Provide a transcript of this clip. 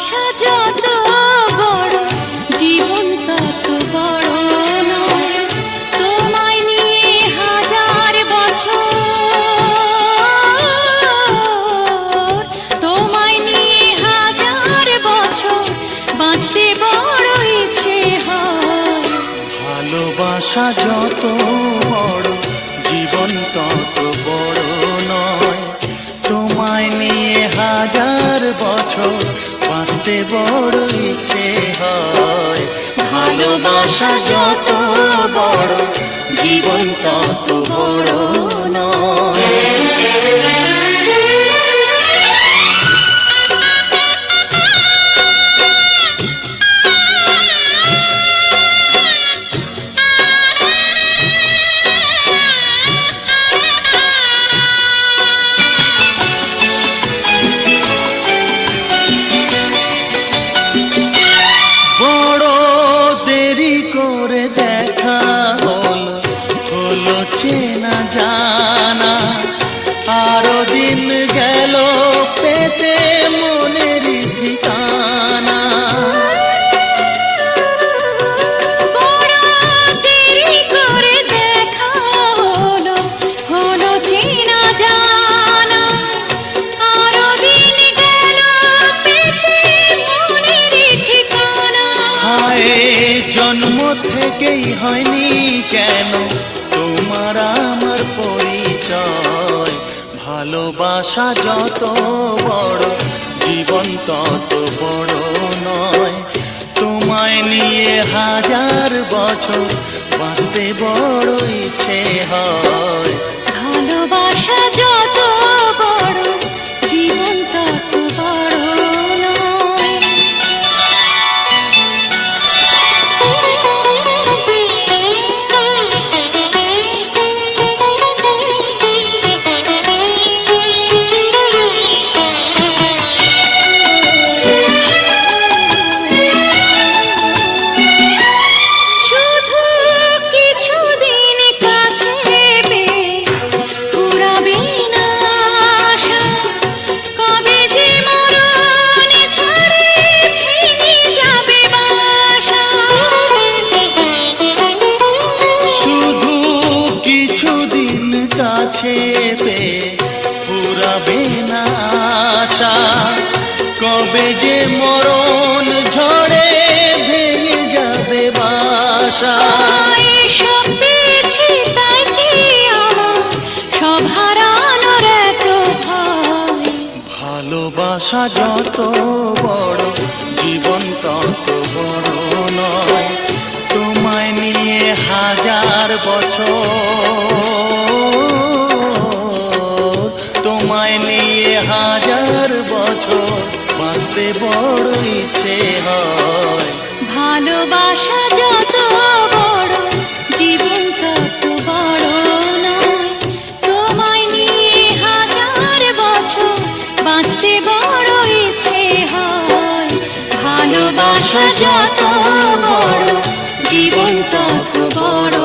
ভালোবাসা যত বড় জীবন তত বড় নয়। তোমায় নিয়ে হাজার বছর, তোমায় নিয়ে হাজার বছর বাঁচতে বড় ইচ্ছে হয়। ভালোবাসা যত বড় জীবন তত বড় নয়। তোমায় নিয়ে হাজার বছর বাঁচতে বড় ইচ্ছে হয়। ভালোবাসা যত বড় জীবন তত বড় নয়। চেনা জানা আরো দিন গেল পেতে মনের ঠিকানা। বড় দেরি করে দেখা হলো, হলো চেনা জানা আরো দিন গেল পেতে মনের ঠিকানা। হায় জন্ম থেকেই হয়নি কেন তোমার আমার পরিচয়। ভালোবাসা যত বড় জীবন তত বড় নয়। তোমায় নিয়ে হাজার বছর বাঁচতে বড় ইচ্ছে হয়। ভালোবাসা যত বড় জীবন তত বড় নয়। ফুরাবে না আশা কবে যে মরণ ঝড়ে ভেঙে যাবে বাসা। সব পেয়েছি তাই কি আমার সব হারানোর এত ভয়। ভালোবাসা যত বড় জীবন তত বড় নয়। তোমায় নিয়ে হাজার বছর, তোমায় নিয়ে হাজার বছর বাঁচতে বড় ইচ্ছে হয়। ভালোবাসা যত বড় জীবন তত বড় নয়। তোমায় নিয়ে হাজার বছর বাঁচতে বড় ইচ্ছে হয়। ভালোবাসা যত বড় জীবন তত বড়